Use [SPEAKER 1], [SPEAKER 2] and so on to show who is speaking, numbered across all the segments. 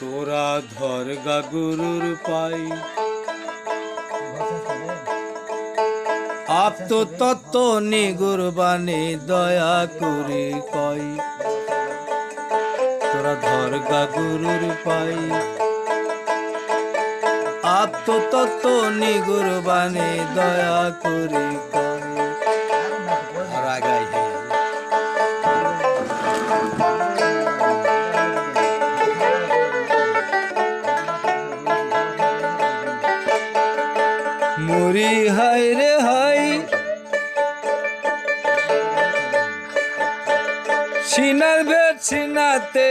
[SPEAKER 1] তোরা ধর গা গুরুর পাই আপ তো তত্ত্ব নিগুর বাণী দয়া করে কই তোরা ধর গা গুরুর পাই আপ তো তত্ত্ব নিগুর বাণী দয়া করে কই আর আগাই মরি হাই রে হাই সিনার ভেট সিনাতে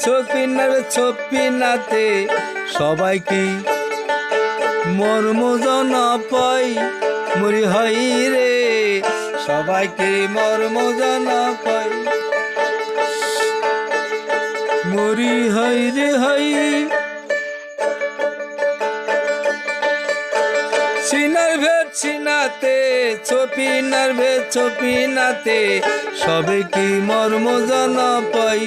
[SPEAKER 1] ছপিনার ছপিনাতে সবাই কি মর্ম জানা পাই মরি হাই রে সবাইকে মর্ম জানা পাই মরি হাই রে হাই সিনার ভেট সিনাতে ছপিনার ভেট ছপিনাতে সবে কি মর্ম জানা পাই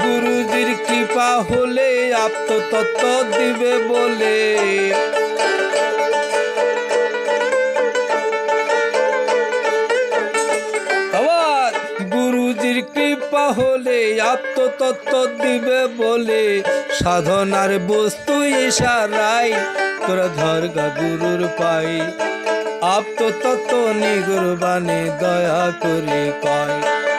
[SPEAKER 1] গুরুজির কৃপা হলে আপ্ত তত্ত্ব দিবে বলে গুরুজির কৃপা হলে আত্মতত্ত্ব দিবে বলে সাধনার বস্তু ইশারাই তোরা ধর গা গুরুর পাই আত্মতত্ত্ব নিগুর বাণী দয়া করে কয়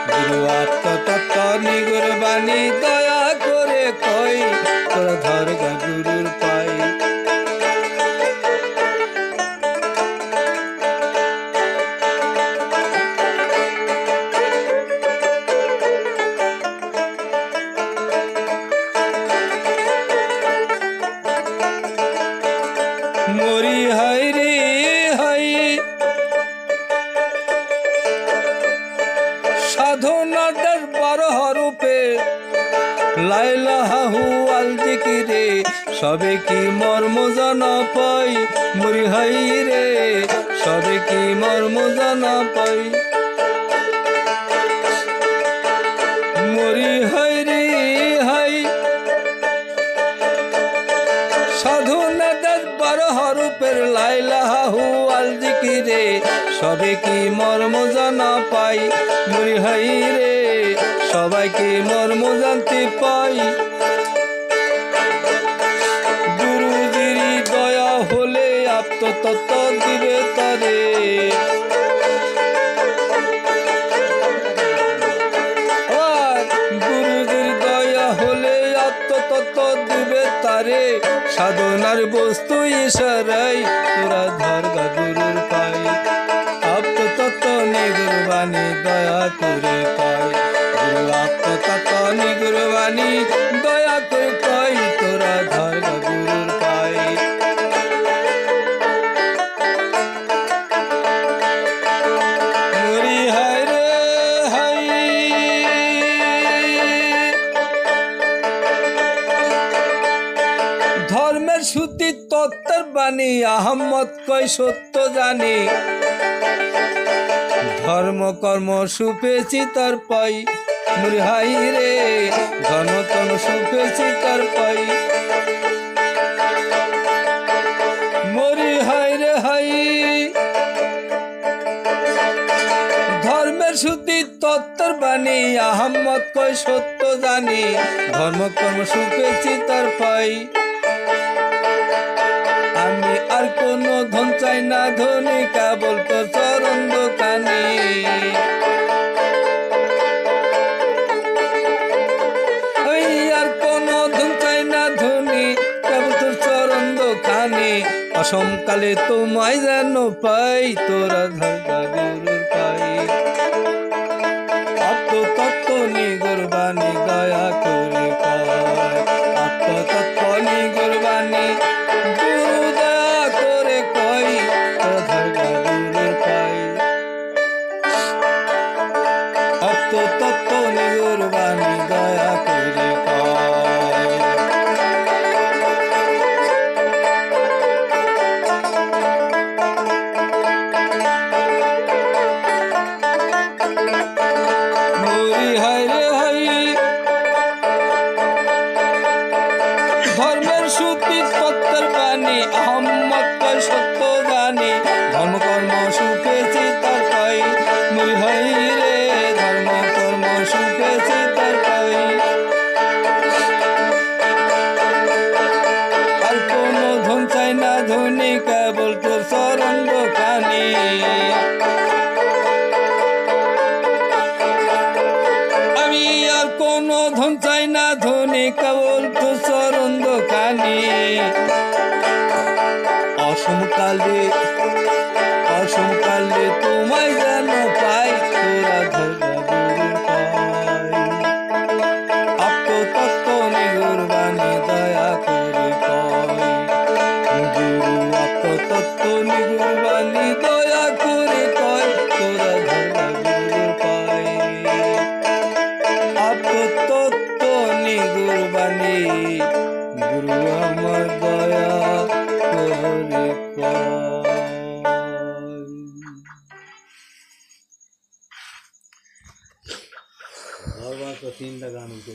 [SPEAKER 1] গুরু আত্মতত্ত্ব নিগুর বাণী দয়া করে কয় তোরা ধর গা গুরুর পাই মরি হাই রে হাই সাধনাদের 12 রূপে লাইলাহু আল জিকিরে সবে কি মর্ম জানা পাই মরি হাই রে সবে কি মর্ম জানা পাই মরি হাই রে হাই সাধনাদের 12 রূপের লাইলাহু আল জিকিরে সবে কি মর্ম জানা পাই মরি হাই রে সবাইকে মর্ম জানতে পাই গুরুজির দয়া হলে আত্মতত্ত্ব দিবে তারে গুরুজির দয়া হলে আত্মতত্ত্ব দিবে তারে সাধনার বস্তু ইশারাই তোরা ধর গা গুরুর পাই আত্মতত্ত্ব নিগুর বাণী দয়া করে কয় গুরু আত্মতত্ত্ব নিগুর বাণী দয়া করে কয় তোরা ধর গা গুরুর পাই মরি হাই রে হাই ধর্মের শ্রুতি তত্ত্বের বাণী আহম্মদ কয় সত্য জানি ধর্ম কর্ম সুপেছি তার পাই মরি হাই রে ধর্ম কর্ম সুপেছি তার পাই মরি হাই রে হাই ধর্মের শ্রুতি তত্ত্বের বাণী আহম্মদ কয় সত্য জানি ধর্ম কর্ম সুপেছি তার পাই আমি আর কোনো ধন চাই না ধনী কেবল তো চরণ দোকানে আর কোনো ধন চাই না ধনী কেবল তোর চরণ দোকানে অসমকালে তোমায় যেন পাই তোরা ধর গা গুরুর পাই আত্মতত্ত্ব নিগুর বাণী দয়া করে কয় আত্মতত্ত্ব নিগুর বাণী গুরু দয়া করে কয় তোরা ধর গা গুরুর পাই আত্মতত্ত্ব নিগুর বাণী দয়া করে কয়। মরি হায় রে হাই ধর্মের সুতি তত্ত্বের বাণী আহম্মদ কয় সত্য জানি ধর্ম কর্ম সুখেছি তার পাই মরি হাই রে ধর্ম কর্ম সুখেছি তার পাই। আর কোনো ধন চাই না ধনী কেবল তোর চরণ খানি। আমি আর কোনো ধন চাই না ধনী কেবল তো চরণ খানি। অসমকালে অসমকালে তোমায় যেন পাই তোরা ধর্মা গুরুর পাই। আত্মতত্ত্ব নিগুর বাণী দয়া করে কয়। গুরু আত্মতত্ত্ব নিগুর বাণী দয়া করে কয় তোরা ধর্মা গুরুর পাই। আত্মতত্ত্ব নিগুর বাণী গুরু আমার দয়া করে কয়।
[SPEAKER 2] और बात तो 3 गान उनके